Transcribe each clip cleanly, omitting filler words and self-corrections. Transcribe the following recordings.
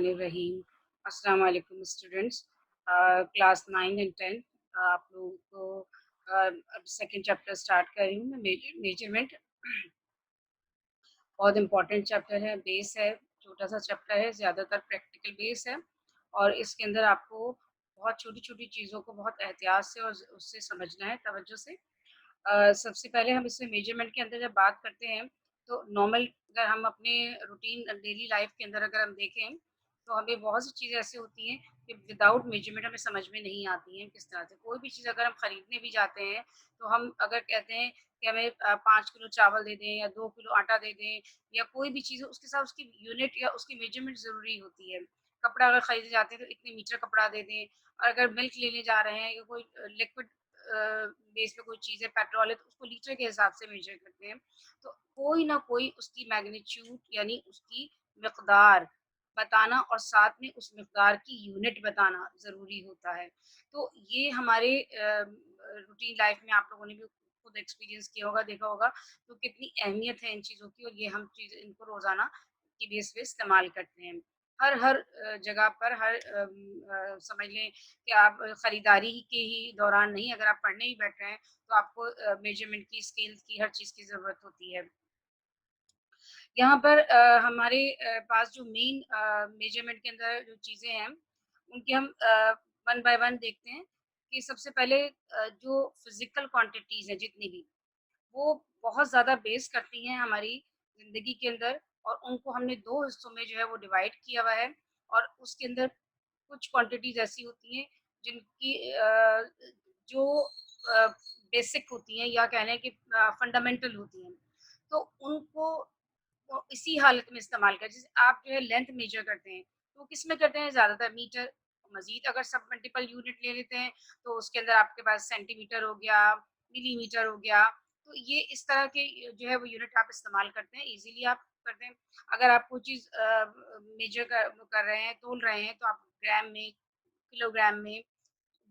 बिस्मिल्लाहिर्रहमानिर्रहीम। अस्सलाम वालेकुम स्टूडेंट्स। क्लास 9 एंड 10 आप लोगों को अब सेकंड चैप्टर स्टार्ट कर रही हूँ मैं। मेजरमेंट बहुत इंपॉर्टेंट चैप्टर है, बेस है, छोटा सा चैप्टर है, ज़्यादातर प्रैक्टिकल बेस है और इसके अंदर आपको बहुत छोटी-छोटी चीज़ों को बहुत एहतियात से और उससे समझना है, तवज्जो से। सबसे पहले हम इसमें मेजरमेंट के अंदर जब बात करते हैं तो नॉर्मल अगर हम अपने रूटीन डेली लाइफ के अंदर अगर हम देखें तो हमें बहुत सी चीज़ें ऐसी होती हैं कि विदाउट मेजरमेंट हमें समझ में नहीं आती हैं किस तरह से। कोई भी चीज़ अगर हम खरीदने भी जाते हैं तो हम अगर कहते हैं कि हमें 5 किलो चावल दे दें या 2 किलो आटा दे दें या कोई भी चीज़ हो उसके साथ उसकी यूनिट या उसकी मेजरमेंट ज़रूरी होती है। कपड़ा अगर खरीदने जाते हैं तो इतने मीटर कपड़ा दे दें और अगर मिल्क लेने जा रहे हैं या कोई लिक्विड बेस पे कोई चीज़ है, पेट्रोल है, तो उसको लीटर के हिसाब से मेजर करते हैं। तो कोई ना कोई उसकी मैग्नीट्यूड यानी उसकी मिकदार बताना और साथ में उस मिकदार की यूनिट बताना ज़रूरी होता है। तो ये हमारे रूटीन लाइफ में आप लोगों ने भी खुद एक्सपीरियंस किया होगा, देखा होगा, तो कितनी अहमियत है इन चीज़ों की और ये हम चीज़ इनको रोज़ाना की बेस पे इस्तेमाल करते हैं। हर जगह पर समझ लें कि आप खरीदारी के ही दौरान नहीं, अगर आप पढ़ने ही बैठ रहे हैं तो आपको मेजरमेंट की, स्केल्स की, हर चीज़ की ज़रूरत होती है। यहाँ पर हमारे पास जो मेन मेजरमेंट के अंदर जो चीज़ें हैं, उनकी हम वन बाय वन देखते हैं कि सबसे पहले जो फिज़िकल क्वांटिटीज़ हैं जितनी भी, वो बहुत ज़्यादा बेस करती हैं हमारी ज़िंदगी के अंदर और उनको हमने 2 हिस्सों में जो है वो डिवाइड किया हुआ है और उसके अंदर कुछ क्वांटिटीज़ ऐसी होती हैं जिनकी जो अ, बेसिक होती हैं या कह लें कि फंडामेंटल होती हैं। तो उनको तो इसी हालत में इस्तेमाल करें। जैसे आप जो है लेंथ मेजर करते हैं, तो किस में करते हैं ज़्यादातर मीटर, मज़ीद अगर सब मल्टीपल यूनिट ले लेते हैं, तो उसके अंदर आपके पास सेंटीमीटर हो गया, मिलीमीटर हो गया, तो ये इस तरह के जो है वो यूनिट आप इस्तेमाल करते हैं, ईज़िली आप करते हैं। अगर आप कोई चीज़ मेजर कर रहे हैं, तौल रहे हैं, तो आप ग्राम में, किलोग्राम में,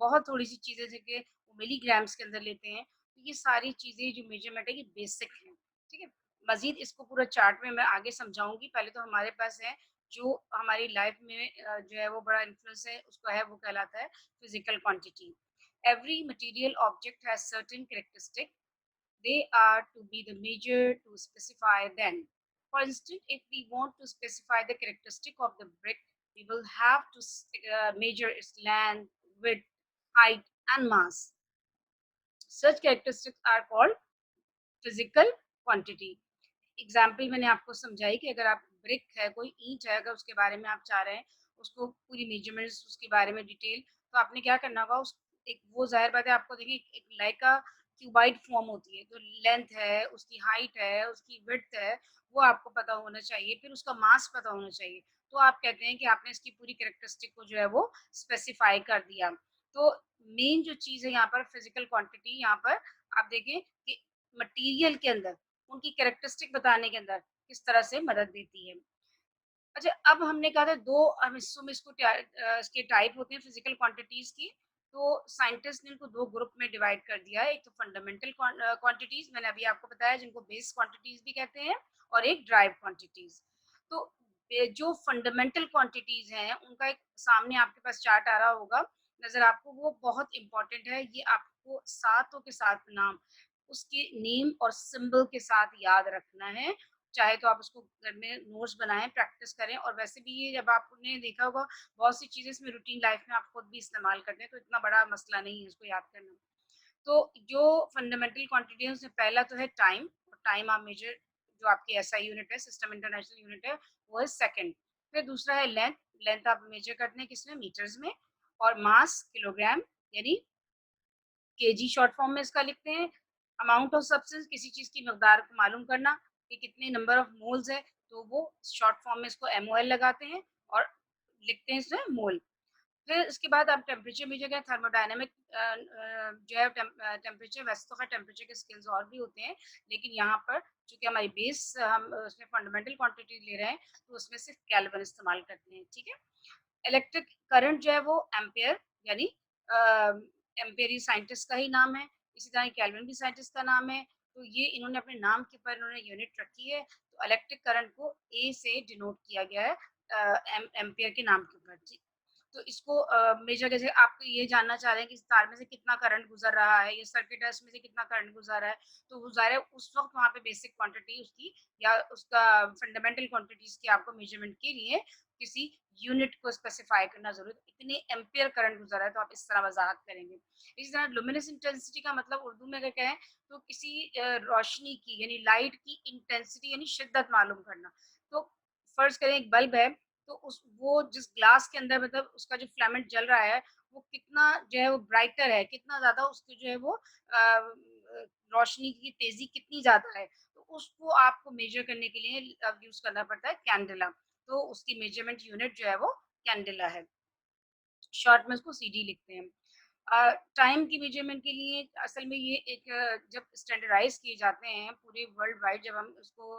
बहुत थोड़ी-सी चीज़ें जैसे वो मिलीग्राम्स के अंदर लेते हैं, तो ये सारी चीज़ें जो मेजरमेंट है ये बेसिक हैं, ठीक है? मज़ीद इसको पूरा चार्ट में मैं आगे समझाऊँगी, पहले तो हमारे पास है जो हमारी लाइफ में जो है वो बड़ा इन्फ्लुएंस है, उसका है वो कहलाता है physical quantity. Every material object has certain characteristic, they are to be the measure to specify then. For instance, if we want to specify the characteristic of the brick, we will have to measure its length, width, height, and mass. Such characteristics are called physical quantity. Example मैंने आपको समझाई कि अगर आप brick है, कोई ईंट है, अगर उसके बारे में आप चाह रहे हैं, उसको पूरी मेजरमेंट्स उसके बारे में डिटेल, तो आपने क्या करना होगा उस एक वो ज़ाहिर बात है आपको देखिए एक लाइक का क्यूबाइड फॉर्म होती है, जो लेंथ है, उसकी हाइट है, उसकी विड्थ है, वो आपको पता होना चाहिए, फिर उसका मास पता होना चाहिए। तो आप कहते हैं कि आपने इसकी पूरी कैरेक्टरिस्टिक को जो है वो स्पेसिफाई कर दिया। तो मेन जो चीज़ है यहाँ पर फिज़िकल क्वांटिटी यहाँ पर आप देखें कि मटीरियल के अंदर उनकी कैरेक्टरिस्टिक बताने के अंदर किस तरह से मदद देती है। अच्छा, अब हमने कहा था 2 हिस्सों में इसके टाइप होते हैं फिज़िकल क्वांटिटीज़ की, तो साइंटिस्ट ने इनको 2 ग्रुप में डिवाइड कर दिया है। एक तो फंडामेंटल क्वांटिटीज़ मैंने अभी आपको बताया जिनको बेस क्वांटिटीज़ भी कहते हैं और एक ड्राइव क्वांटिटीज़। तो जो फंडामेंटल क्वांटिटीज़ हैं, उनका एक सामने आपके पास चार्ट आ रहा होगा, नज़र आपको वो बहुत इम्पोर्टेंट है। ये आपको सातों के साथ नाम, उसके नेम और सिंबल के साथ याद रखना है। चाहे तो आप उसको घर में नोट्स बनाएँ, प्रैक्टिस करें और वैसे भी ये जब आपने देखा होगा बहुत सी चीज़ें इसमें रूटीन लाइफ में आप खुद भी इस्तेमाल करते हैं, तो इतना बड़ा मसला नहीं है इसको याद करना। तो जो फंडामेंटल क्वांटिटी है उसमें पहला तो है टाइम, और टाइम आप मेजर जो आपकी एसआई यूनिट है, सिस्टम इंटरनेशनल यूनिट है, वो है सेकंड। फिर दूसरा है लेंथ, लेंथ आप मेजर करते हैं किसमें? मीटर्स में और मास किलोग्राम यानी केजी शॉर्ट फॉर्म में इसका लिखते हैं। अमाउंट ऑफ सब्सटेंस किसी चीज़ की मकदार को मालूम करना कि कितने नंबर ऑफ मोल्स है, तो वो शॉर्ट फॉर्म में इसको एमओएल लगाते हैं और लिखते हैं इसमें मोल। फिर इसके बाद आप टेम्परेचर मेजर करें, थर्मोडायनामिक जो है टेम्परेचर, वैसे तो खैर टेम्परेचर के स्केल्स और भी होते हैं, लेकिन यहाँ पर चूँकि हमारी बेस हम उसमें फंडामेंटल क्वांटिटी ले रहे हैं, तो उसमें सिर्फ केल्विन इस्तेमाल करते हैं, ठीक है? इलेक्ट्रिक करंट जो है वो एम्पेयर यानी एम्पेयर ये साइंटिस्ट का ही नाम है, इसी तरह केल्विन भी साइंटिस्ट का नाम है। तो ये इन्होंने अपने नाम के पर इन्होंने यूनिट रखी है। तो इलेक्ट्रिक करंट को ए से डिनोट किया गया है, एम्पियर के नाम के ऊपर। जी। तो इसको मेजर कैसे आप ये जानना चाह रहे हैं कि इस तार में से कितना करंट गुज़र रहा है, ये सर्किटस में से कितना करंट गुज़र रहा है, तो ज़ाहिर है उस वक़्त वहाँ पे बेसिक क्वांटिटी उसकी या उसका फंडामेंटल क्वांटिटीज़ की आपको मेजरमेंट के लिए किसी यूनिट को स्पेसिफाई करना ज़रूरी है। इतने एम्पियर करंट गुज़र रहा है तो आप इस तरह वज़ाहत करेंगे। इसी तरह लुमिनस इंटेंसिटी का मतलब उर्दू में अगर कहें तो किसी रोशनी की यानी लाइट की इंटेंसिटी यानी शिद्दत मालूम करना। तो फ़र्ज़ करें एक बल्ब है तो उस वो जिस ग्लास के अंदर मतलब उसका जो फिलामेंट जल रहा है, वो कितना जो है वो ब्राइटर है, कितना ज़्यादा उसकी जो है वो रोशनी की तेज़ी कितनी ज़्यादा है। तो उसको आपको मेज़र करने के लिए यूज़ करना पड़ता है कैंडेला। तो उसकी मेज़रमेंट यूनिट जो है वो कैंडेला है। शॉर्ट में उसको सीडी लिखते हैं। टाइम की मेजरमेंट के लिए असल में ये एक जब स्टैंडर्डाइज़ किए जाते हैं पूरे वर्ल्ड वाइड जब हम उसको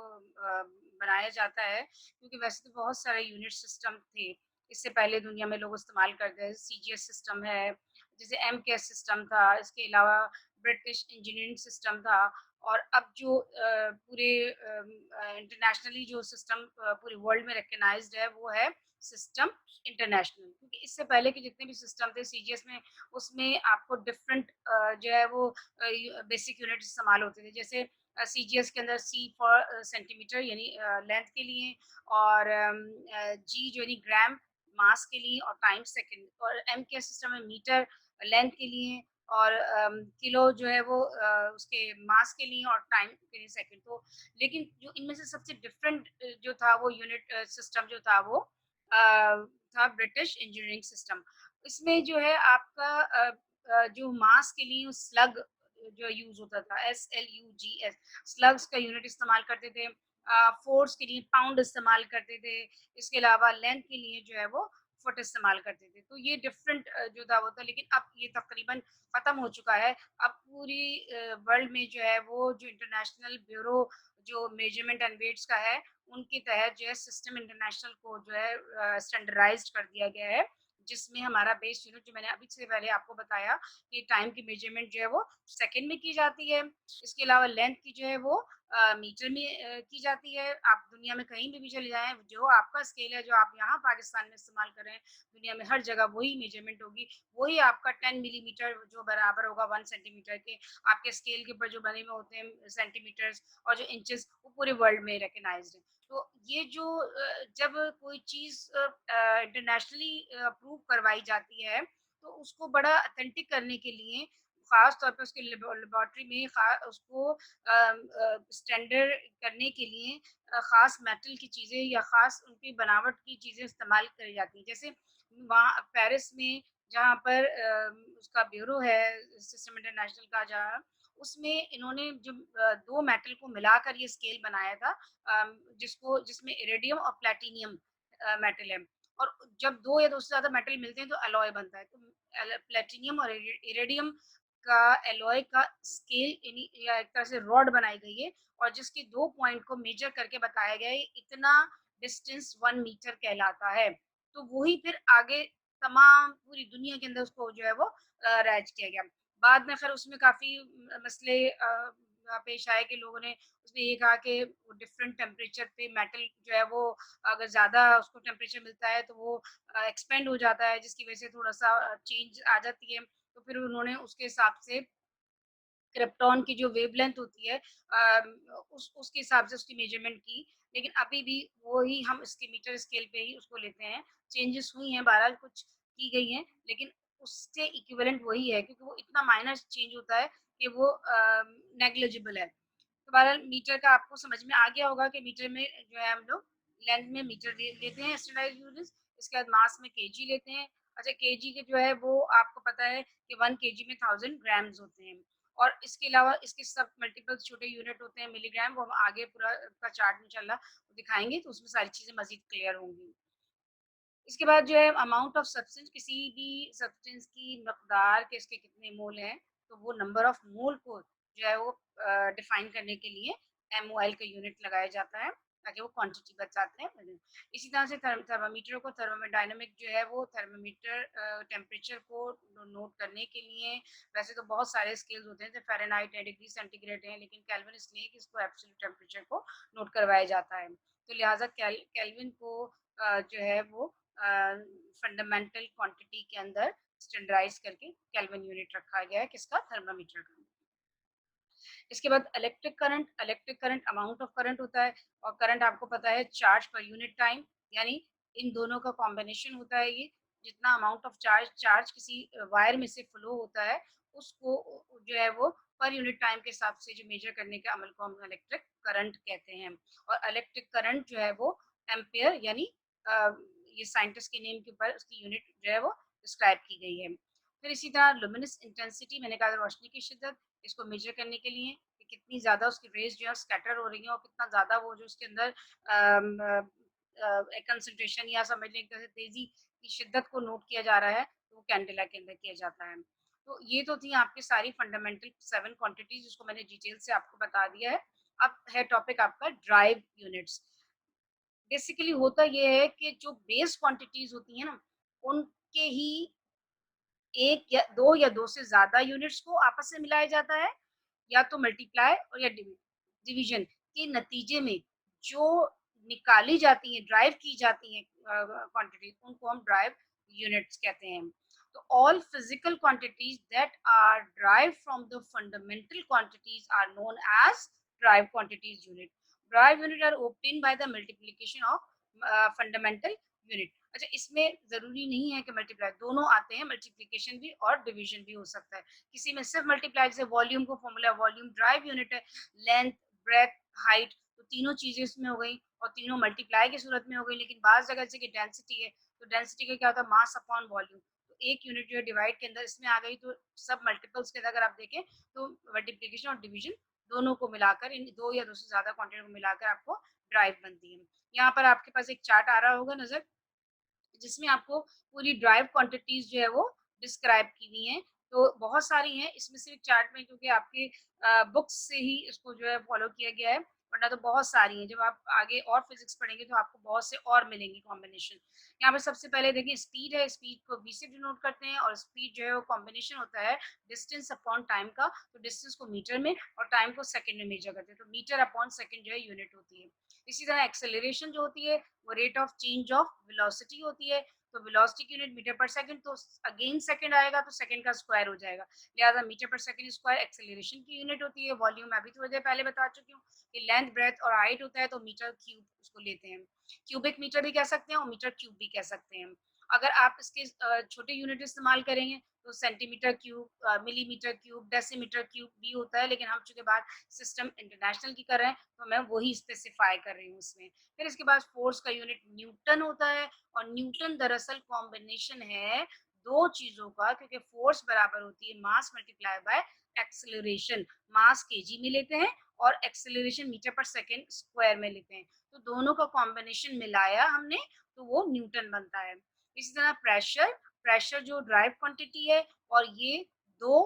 बनाया जाता है क्योंकि वैसे तो बहुत सारे यूनिट सिस्टम थे। इससे पहले दुनिया में लोग इस्तेमाल करते हैं, सीजीएस सिस्टम है, जैसे एमकेएस सिस्टम था, इसके अलावा ब्रिटिश इंजीनियरिंग सिस्टम था और अब जो पूरे इंटरनेशनली जो सिस्टम पूरे वर्ल्ड में रिकॉग्नाइज्ड है वो है सिस्टम इंटरनेशनल क्योंकि इससे पहले के जितने भी सिस्टम थे सीजीएस में उसमें आपको डिफरेंट जो है वो बेसिक यूनिट इस्तेमाल होते थे जैसे सीजीएस के अंदर सी फॉर सेंटीमीटर यानी लेंथ के लिए और जी जो यानी ग्राम मास के लिए और टाइम सेकंड और एम के सिस्टम में मीटर लेंथ के लिए और किलो जो है वो उसके मास के लिए और टाइम के लिए सेकंड तो लेकिन जो इनमें से सबसे डिफरेंट जो था वो यूनिट सिस्टम जो था वो था ब्रिटिश इंजीनियरिंग सिस्टम। इसमें जो है आपका जो मास के लिए स्लग जो यूज़ होता था SLUGS स्लग्स का यूनिट इस्तेमाल करते थे। फ़ोर्स के लिए पाउंड इस्तेमाल करते थे। इसके अलावा लेंथ के लिए जो है वो फुट इस्तेमाल करते थे। तो ये डिफरेंट जो था वो था लेकिन अब ये तकरीबन ख़त्म हो चुका है। अब पूरी वर्ल्ड में जो है वो जो इंटरनेशनल ब्यूरो जो मेजरमेंट एंड वेट्स का है उनके तहत जो है सिस्टम इंटरनेशनल को जो है स्टैंडर्डाइज्ड कर दिया गया है, जिसमें हमारा बेस यूनिट जो मैंने अभी से पहले आपको बताया कि टाइम की मेजरमेंट जो है वो सेकंड में की जाती है। इसके अलावा लेंथ की जो है वो मीटर में की जाती है। आप दुनिया में कहीं पे भी चले जाएँ, जो आपका स्केल है, जो आप यहाँ पाकिस्तान में इस्तेमाल कर रहे हैं, दुनिया में हर जगह वही मेजरमेंट होगी। वही आपका 10 मिलीमीटर जो बराबर होगा 1 सेंटीमीटर के, आपके स्केल के ऊपर जो बने हुए होते हैं सेंटीमीटर्स और जो इंचेस वो पूरे वर्ल्ड में रिकॉग्नाइज्ड है। तो ये जो जब कोई चीज़ इंटरनेशनली अप्रूव करवाई जाती है, तो उसको बड़ा ऑथेंटिक करने के लिए ख़ास तौर पे उसकी लेबॉरेटरी में उसको स्टैंडर्ड करने के लिए ख़ास मेटल की चीज़ें या ख़ास उनकी बनावट की चीज़ें इस्तेमाल करी जाती हैं। जैसे वहाँ पेरिस में जहाँ पर उसका ब्यूरो है सिस्टम इंटरनेशनल का जहाँ उसमें इन्होंने जब 2 मेटल को मिलाकर ये स्केल बनाया था जिसमें इरिडियम और प्लैटिनियम मेटल है और जब 2 या 2 से ज़्यादा मेटल मिलते हैं तो एलॉय बनता है। तो प्लैटिनियम और इरिडियम का एलॉय का स्केल यानी या एक तरह से रॉड बनाई गई है और जिसके 2 पॉइंट को मेजर करके बताया गया है इतना डिस्टेंस 1 मीटर कहलाता है। तो वही फिर आगे तमाम पूरी दुनिया के अंदर उसको जो है वो राइज किया गया। बाद में फिर उसमें काफ़ी मसले पेश आए कि लोगों ने उसमें ये कहा कि वो डिफरेंट टेम्परेचर पे मेटल जो है वो अगर ज़्यादा उसको टेम्परेचर मिलता है तो वो एक्सपेंड हो जाता है जिसकी वजह से थोड़ा-सा चेंज आ जाती है। तो फिर उन्होंने उसके हिसाब से क्रिप्टॉन की जो वेवलेंथ होती है उसके हिसाब से उसकी मेजरमेंट की। लेकिन अभी भी वही हम इसके मीटर स्केल पे ही उसको लेते हैं। चेंजेस हुई हैं, बहरहाल कुछ की गई हैं, लेकिन उससे इक्विवेलेंट वही है क्योंकि वो इतना माइनर चेंज होता है कि वो नेग्लिजिबल है। तो बहरहाल मीटर का आपको समझ में आ गया होगा कि मीटर में जो है हम लोग लेंथ में मीटर लेते हैं स्टैंडर्डाइज्ड यूनिट्स, इसके बाद मास में केजी लेते हैं। अच्छा केजी के जो है वो आपको पता है कि 1 केजी में 1000 ग्राम्स होते हैं और इसके अलावा इसके सब मल्टीपल छोटे यूनिट होते हैं मिलीग्राम, वो हम आगे पूरा का चार्ट इंशाल्लाह दिखाएँगे तो उसमें सारी चीज़ें मज़ीद क्लियर होंगी। इसके बाद जो है अमाउंट ऑफ सब्सटेंस किसी भी सब्सटेंस की मकदार के इसके कितने मोल हैं, तो वो नंबर ऑफ मोल को जो है वो डिफाइन करने के लिए एमओएल का यूनिट लगाया जाता है। ताकि वो क्वांटिटी बताते हैं। इसी तरह से थर्मामीटर को थर्मोडायनामिक जो है वो थर्मामीटर टेम्परेचर को नोट करने के लिए, वैसे तो बहुत सारे स्केल्स होते हैं, जैसे फ़ारेनहाइट है, डिग्री सेंटीग्रेड है, लेकिन केल्विन इसलिए कि इसको एब्सोल्यूट टेम्परेचर को नोट करवाया जाता है। तो लिहाजा केल्विन को जो है वो फंडामेंटल क्वांटिटी के अंदर स्टैंडर्डाइज करके केल्विन यूनिट रखा गया है किसका, थर्मामीटर का। इसके बाद electric current amount of current होता है, और करंट आपको पता है चार्ज पर यूनिट टाइम, यानी इन दोनों का कॉम्बिनेशन होता है ये। जितना अमाउंट ऑफ चार्ज किसी वायर में से फ्लो होता है उसको जो है वो पर यूनिट टाइम के हिसाब से जो मेजर करने के अमल को हम इलेक्ट्रिक करंट कहते हैं। और इलेक्ट्रिक करंट जो है वो एम्पियर यानी ये साइंटिस्ट के नेम के ऊपर उसकी यूनिट जो है वो डिस्क्राइब की गई है। फिर इसी तरह लुमिनस इंटेंसिटी, मैंने कहा रोशनी की शिद्दत, इसको मेजर करने के लिए कि कितनी ज़्यादा उसकी रेज जो है स्कैटर हो रही है और कितना ज़्यादा वो जो उसके अंदर कंसंट्रेशन या समझ लें कि तेज़ी की शिद्दत को नोट किया जा रहा है, तो वो कैंडेला के अंदर किया जाता है। तो ये तो थी आपकी सारी फंडामेंटल 7 क्वांटिटीज़ जिसको मैंने डिटेल से आपको बता दिया है। अब है टॉपिक आपका ड्राइव यूनिट्स। बेसिकली होता ये है कि जो बेस क्वांटिटीज़ होती हैं ना, उनके ही 1 या 2 या 2 से ज़्यादा यूनिट्स को आपस में मिलाया जाता है, या तो मल्टीप्लाई और या डिवीजन के नतीजे में जो निकाली जाती हैं, ड्राइव की जाती हैं क्वांटिटी, उनको हम ड्राइव यूनिट्स कहते हैं। तो all physical quantities that are derived from the fundamental quantities are known as derived quantities unit. Derived unit are obtained by the multiplication of fundamental unit. अच्छा, इसमें ज़रूरी नहीं है कि मल्टीप्लाई, दोनों आते हैं, मल्टीप्लिकेशन भी और डिवीजन भी हो सकता है। किसी में सिर्फ मल्टीप्लाई, जैसे वॉल्यूम को फॉर्मूला, वॉल्यूम ड्राइव यूनिट है, लेंथ, ब्रेथ, हाइट, तो तीनों चीज़ें इसमें हो गई और तीनों मल्टीप्लाई की सूरत में हो गई। लेकिन बाज़ जगह जैसे कि डेंसिटी है, तो डेंसिटी का क्या होता है, मास अपॉन वॉल्यूम, तो एक यूनिट जो है डिवाइड के अंदर इसमें आ गई, तो सब मल्टीपल्स के अंदर अगर आप देखें तो मल्टीप्लिकेशन और डिवीजन दोनों को मिलाकर, इन 2 या 2 से ज़्यादा क्वांटिटी को मिलाकर आपको ड्राइव बनती है। यहाँ पर आपके पास एक चार्ट आ रहा होगा नज़र, जिसमें आपको पूरी ड्राइव क्वांटिटीज जो है वो डिस्क्राइब की हुई हैं। तो बहुत सारी हैं इसमें से चार्ट में, क्योंकि आपके बुक्स से ही इसको जो है फॉलो किया गया है, वरना तो बहुत सारी हैं। जब आप आगे और फिजिक्स पढ़ेंगे तो आपको बहुत से और मिलेंगे कॉम्बिनेशन। यहाँ पे सबसे पहले देखिए स्पीड है, स्पीड को v से डिनोट करते हैं, और स्पीड जो है वो कॉम्बिनेशन होता है डिस्टेंस अपॉन टाइम का। तो डिस्टेंस को मीटर में और टाइम को सेकंड में मेजर करते हैं, तो मीटर अपॉन सेकंड जो है यूनिट होती है। इसी तरह एक्सेलरेशन जो होती है वो rate of change of velocity होती है, तो वेलोसिटी की यूनिट मीटर पर सेकंड, तो अगेन सेकंड आएगा तो सेकंड का स्क्वायर हो जाएगा, लिहाजा मीटर पर सेकंड स्क्वायर एक्सेलरेशन की यूनिट होती है। वॉल्यूम अभी थोड़ी देर पहले बता चुकी हूँ कि लेंथ, ब्रेथ और हाइट होता है, तो मीटर क्यूब उसको लेते हैं। क्यूबिक मीटर भी कह सकते हैं और मीटर क्यूब भी कह सकते हैं। अगर आप इसके छोटे यूनिट इस्तेमाल करेंगे तो centimetre cube, millimetre cube, decimetre cube भी होता है, लेकिन हम चूंकि बात सिस्टम इंटरनेशनल की कर रहे हैं तो मैं वही स्पेसिफाई कर रही हूँ इसमें। फिर इसके बाद फोर्स का यूनिट न्यूटन होता है, और न्यूटन दरअसल कॉम्बिनेशन है दो चीजों का, क्योंकि फोर्स बराबर होती है मास multiply by acceleration. Mass KG में लेते हैं और एक्सेलरेशन मीटर पर सेकेंड स्क्वायर में लेते हैं, तो दोनों का कॉम्बिनेशन मिलाया हमने तो वो न्यूटन बनता है। इसी तरह प्रेशर, प्रेशर जो ड्राइव क्वांटिटी है, और ये दो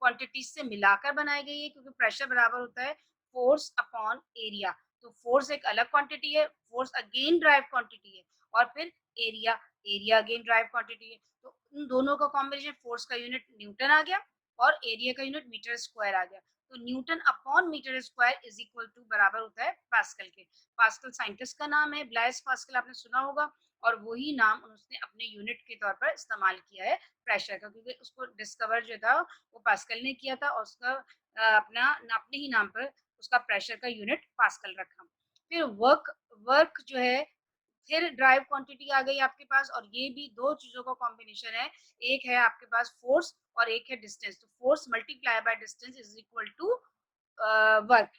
क्वांटिटी से मिलाकर बनाई गई है, क्योंकि प्रेशर बराबर होता है फोर्स अपॉन एरिया। तो फोर्स एक अलग क्वांटिटी है, फोर्स अगेन ड्राइव क्वांटिटी है, और फिर area, area again drive quantity है। तो इन दोनों का कॉम्बिनेशन, फोर्स का यूनिट न्यूटन आ गया और एरिया का यूनिट मीटर स्क्वायर आ गया, तो newton upon metre square is equal to बराबर होता है पास्कल के। पास्कल साइंटिस्ट का नाम है, ब्लाइस पास्कल, आपने सुना होगा, और वही नाम उसने अपने यूनिट के तौर पर इस्तेमाल किया है प्रेशर का, क्योंकि उसको डिस्कवर जो था वो पास्कल ने किया था, और उसका अपने ही नाम पर उसका प्रेशर का यूनिट पास्कल रखा। फिर वर्क, वर्क जो है, फिर ड्राइव क्वांटिटी आ गई आपके पास, और ये भी दो चीजों का कॉम्बिनेशन है। एक है आपके पास फोर्स और एक है डिस्टेंस, तो force multiply by distance is equal to work.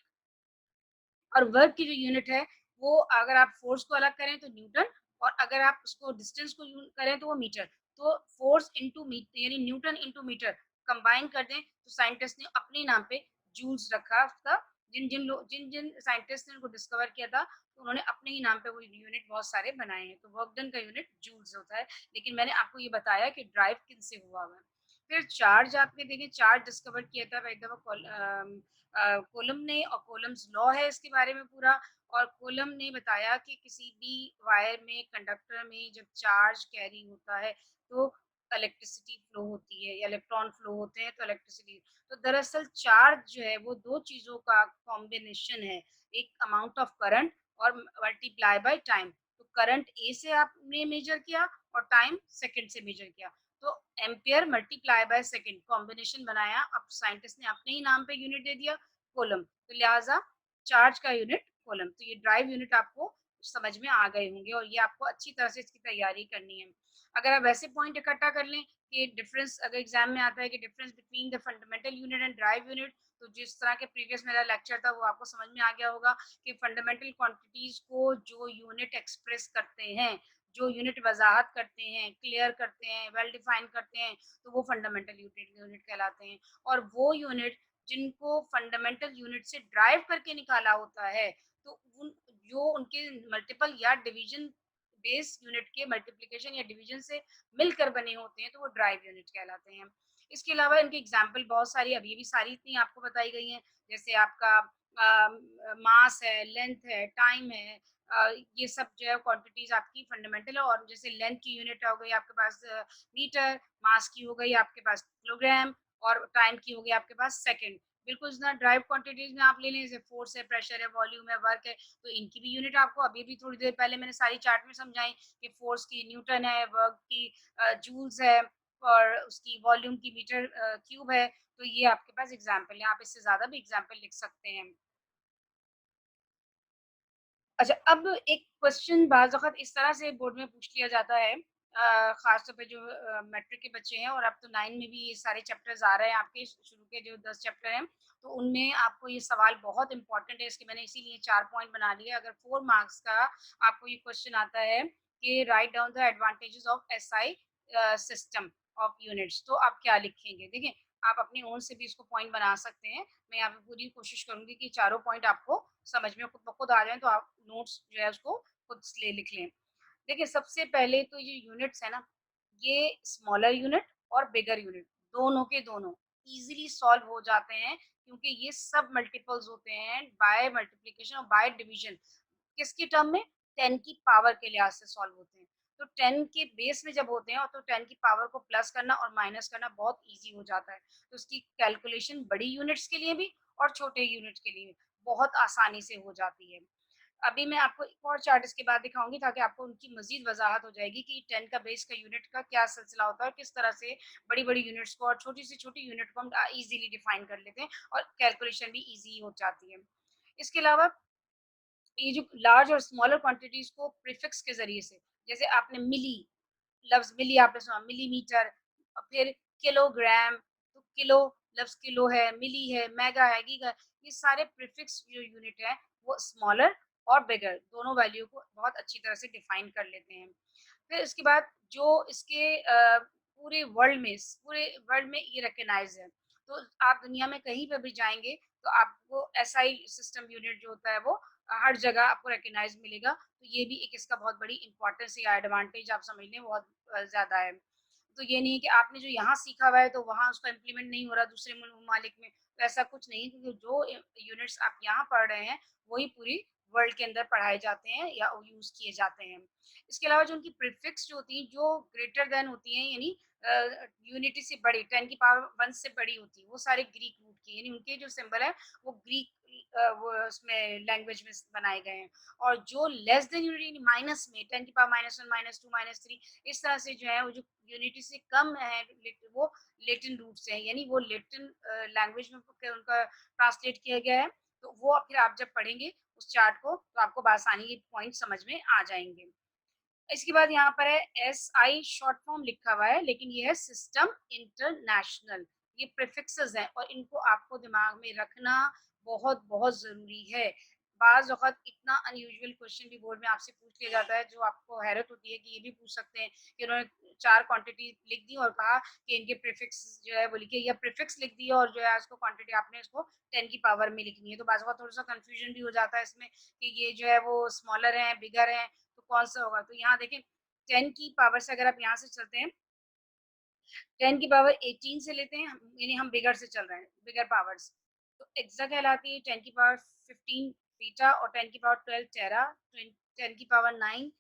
और वर्क की जो यूनिट है वो, अगर आप फोर्स को अलग करें तो न्यूटन, और अगर आप उसको डिस्टेंस को करें तो वो मीटर। तो फोर्स इंटू मीटर यानी न्यूटन इंटू मीटर कंबाइन कर दें तो साइंटिस्ट ने अपने नाम पे जूल्स रखा उसका। जिन जिन लोग, जिन जिन साइंटिस्ट ने उनको डिस्कवर किया था, तो उन्होंने अपने ही नाम पे वो यूनिट बहुत सारे बनाए हैं। तो वर्क डन का यूनिट जूल्स होता है, लेकिन मैंने आपको ये बताया कि ड्राइव किन से हुआ है। फिर चार्ज आपने देखें चार्ज डिस्कवर किया था भाई दफ़ा कोलम ने और कोलम्स लॉ है इसके बारे में पूरा और कोलम ने बताया कि किसी भी वायर में कंडक्टर में जब चार्ज कैरी होता है तो इलेक्ट्रिसिटी फ्लो होती है या इलेक्ट्रॉन फ्लो होते हैं तो इलेक्ट्रिसिटी तो दरअसल चार्ज जो है वो दो चीज़ों का कॉम्बिनेशन है एक अमाउंट ऑफ करंट और मल्टीप्लाई बाय टाइम तो करंट ए से आपने मेजर किया और टाइम सेकंड से मेजर किया तो ampere multiply by second combination बनाया अब साइंटिस्ट ने अपने ही नाम पे यूनिट दे दिया कोलम तो लिहाजा चार्ज का यूनिट कोलम तो ये ड्राइव यूनिट आपको समझ में आ गए होंगे और ये आपको अच्छी तरह से इसकी तैयारी करनी है अगर आप वैसे पॉइंट इकट्ठा कर लें कि डिफरेंस अगर एग्जाम में आता है कि difference between the fundamental unit and drive unit तो जिस तरह के प्रीवियस मेरा लेक्चर था वो आपको समझ में आ गया होगा कि फंडामेंटल क्वांटिटीज को जो यूनिट एक्सप्रेस करते हैं जो यूनिट वजाहत करते हैं क्लियर करते हैं वेल डिफाइन करते हैं तो वो फंडामेंटल यूनिट यूनिट कहलाते हैं और वो यूनिट जिनको फंडामेंटल यूनिट से ड्राइव करके निकाला होता है तो उन जो उनके मल्टीपल या डिवीजन बेस यूनिट के मल्टीप्लिकेशन या डिवीजन से मिलकर बने होते हैं तो वो ड्राइव यूनिट कहलाते हैं इसके अलावा इनकी एग्जाम्पल बहुत सारी अभी भी सारी इतनी आपको बताई गई हैं जैसे आपका मास है लेंथ है टाइम है ये सब जो है क्वांटिटीज आपकी फंडामेंटल है और जैसे लेंथ की यूनिट हो गई आपके पास मीटर मास की हो गई आपके पास किलोग्राम और टाइम की हो गई आपके पास सेकंड बिल्कुल इतना ड्राइव क्वांटिटीज में आप ले लें जैसे फोर्स है प्रेशर है वॉल्यूम है वर्क है तो इनकी भी यूनिट आपको अभी भी थोड़ी देर पहले मैंने सारी चार्ट में समझाई कि फोर्स की न्यूटन है वर्क की जूल्स है और उसकी वॉल्यूम की मीटर क्यूब है तो ये आपके पास एग्जाम्पल है आप इससे ज्यादा भी एग्जाम्पल लिख सकते हैं अच्छा, अब एक क्वेश्चन बाज़ वक़्त इस तरह से बोर्ड में पूछ लिया जाता है ख़ास तौर पे जो मैट्रिक के बच्चे हैं और अब तो 9 में भी ये सारे चैप्टर्स आ रहे हैं आपके शुरू के जो 10 चैप्टर हैं, तो उनमें आपको ये सवाल बहुत इम्पोर्टेंट है, इसके मैंने इसीलिए 4 पॉइंट बना लिए। अगर 4 मार्क्स का आपको ये क्वेश्चन आता है कि write down the advantages of SI system of units, तो आप क्या लिखेंगे? देखिए, आप अपनी ओन से भी इसको पॉइंट बना सकते हैं। मैं यहाँ पे पूरी कोशिश करूँगी कि चारों पॉइंट आपको समझ में खुद ब खुद आ जाएँ, तो आप नोट्स जो है उसको खुद से ले लिख लें। देखिए, सबसे पहले तो ये यूनिट्स है ना, ये स्मॉलर यूनिट और बिगर यूनिट दोनों के दोनों ईज़िली सॉल्व हो जाते हैं क्योंकि ये सब मल्टीपल्स होते हैं बाय मल्टीप्लिकेशन और बाय डिवीज़न। किसकी टर्म में? 10 की पावर के लिहाज से सॉल्व होते हैं। तो 10 के बेस में जब होते हैं और तो 10 की पावर को प्लस करना और माइनस करना बहुत ईज़ी हो जाता है। तो उसकी कैलकुलेशन बड़ी यूनिट्स के लिए भी और छोटे यूनिट्स के लिए भी बहुत आसानी से हो जाती है। अभी मैं आपको एक और चार्ट इसके बाद दिखाऊँगी ताकि आपको उनकी मज़ीद वज़ाहत हो जाएगी कि 10 का बेस का यूनिट का क्या सिलसिला होता है और किस तरह से बड़ी-बड़ी यूनिट्स को और छोटी से छोटी यूनिट को हम ईज़िली डिफाइन कर लेते हैं और कैलकुलेशन भी ईज़ी हो जाती है। इसके अलावा ये जो लार्ज और स्मॉलर क्वांटिटीज़ को प्रीफिक्स के ज़रिए से जैसे आपने मिली लफ्ज़ मिली आपने सुना मिलीमीटर और फिर किलोग्राम तो किलो लफ्ज़ किलो है, मिली है, मेगा है, गीगा ये सारे प्रीफिक्स जो यूनिट है वो स्मॉलर और बिगर दोनों वैल्यू को बहुत अच्छी तरह से डिफाइन कर लेते हैं। फिर इसके बाद जो इसके पूरे वर्ल्ड में ये रिकॉग्नाइज़ है। तो आप दुनिया में कहीं पे भी जाएँगे तो आपको एसआई सिस्टम यूनिट जो होता है वो हर जगह आपको रिकॉग्नाइज़ मिलेगा। तो ये भी एक इसका बहुत बड़ी इम्पोर्टेंस या एडवांटेज आप समझ लें बहुत ज़्यादा है। तो ये नहीं है कि आपने जो यहाँ सीखा हुआ है तो वहाँ उसका इम्प्लीमेंट नहीं हो रहा दूसरे ममालिक में, तो ऐसा कुछ नहीं है क्योंकि जो यूनिट्स आप यहाँ पढ़ रहे हैं, वही पूरी वर्ल्ड के अंदर पढ़ाए जाते हैं या यूज़ किए जाते हैं। इसके अलावा जो उनकी प्रीफिक्स जो होती हैं, जो ग्रेटर दैन होती हैं यानी यूनिटी से बड़ी 10 की पावर 1 से बड़ी होती है, वो सारे ग्रीक रूट की यानी उनके जो सिंबल है वो ग्रीक वो उसमें लैंग्वेज में बनाए गए हैं और जो लेस देन यूनिटी माइनस में 10 की पावर -1, -2, -3 इस तरह से जो है वो जो यूनिटी से कम है वो लेटिन रूट से है यानी वो लेटिन लैंग्वेज में उनका ट्रांसलेट किया गया है तो वो फिर आप जब पढ़ेंगे उस चार्ट को तो आपको बआसानी ये पॉइंट समझ में आ जाएंगे इसके बाद यहाँ पर है एसआई शॉर्ट फॉर्म लिखा हुआ है लेकिन ये है सिस्टम इंटरनेशनल ये प्रीफिक्सेस हैं और इनको आपको दिमाग में रखना बहुत बहुत जरूरी है बाज वक़्त इतना अनयूजुअल क्वेश्चन भी बोर्ड में आपसे पूछ लिया जाता है जो आपको हैरत होती है कि ये भी पूछ सकते हैं कि उन्होंने 4 क्वांटिटी लिख दी और कहा कि इनके प्रीफिक्स जो है वो लिखिए या प्रीफिक्स लिख दिया और जो है उसको क्वांटिटी आपने इसको 10 की पावर में लिखनी है तो बाज़ वक़्त थोड़ा-सा कन्फ्यूजन भी हो जाता है इसमें कि ये जो है वो स्मॉलर है, बिगर है तो कौन सा होगा? तो यहाँ देखें 10 की पावर से अगर आप यहाँ से चलते हैं 10 की पावर 18 से लेते हैं, यानी हम बिगर से चल रहे हैं, बिगर पावर्स। तो एक्सा कहलाती है 10 की पावर 15 बीटा, और 10 की पावर 12 टेरा, 10 की पावर 9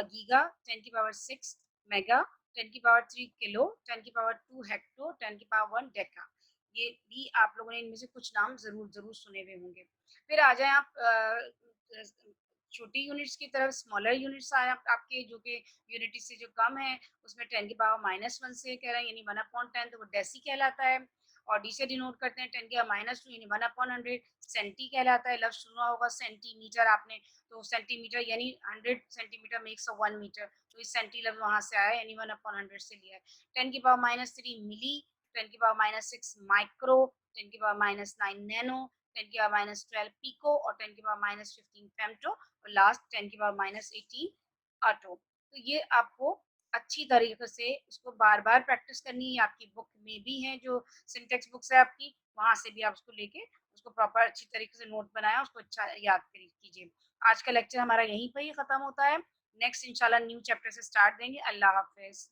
गीगा, 10 की पावर 6 मेगा, 10 की पावर 3 किलो, 10 की पावर 2 हेक्टो, 10 की पावर 1 डेका। ये भी आप लोगों ने इनमें से कुछ नाम ज़रूर ज़रूर सुने हुए होंगे। फिर आ जाएँ आप छोटी यूनिट्स की तरफ, स्मॉलर यूनिट्स आए आपके, जो कि यूनिट से जो कम है, उसमें 10 की पावर -1 से कह रहे हैं, यानी 1/10, तो वो डेसी कहलाता है। और डी से डिनोट करते हैं 10 की पावर -2 यानी 1/100। सेंटी कहलाता है, लफ्ज़ सुना होगा सेंटीमीटर आपने, तो सेंटीमीटर यानी 100 सेंटीमीटर मेक्स अ 1 मीटर, तो इस सेंटी लफ्ज़ वहाँ से आया, यानी 1/100 से लिया है। 10 की पावर -3 मिली, 10 की पावर -6 माइक्रो, 10 की पावर -9 नैनो, 10 की पावर -12 पिको, और 10 की पावर -15 फेम्टो, और लास्ट 10 की पावर -18 ऑटो। तो ये आपको अच्छी तरीके से इसको बार-बार प्रैक्टिस करनी है। आपकी बुक में भी है, जो सिंटेक्स बुक्स है आपकी, वहाँ से भी आप उसको लेके उसको प्रॉपर अच्छी तरीके से नोट बनाया, उसको अच्छा याद कीजिए। आज का लेक्चर हमारा यहीं पे ही खत्म होता है। नेक्स्ट इंशाल्लाह न्यू चैप्टर से स्टार्ट देंगे। अल्लाह हाफ़िज़।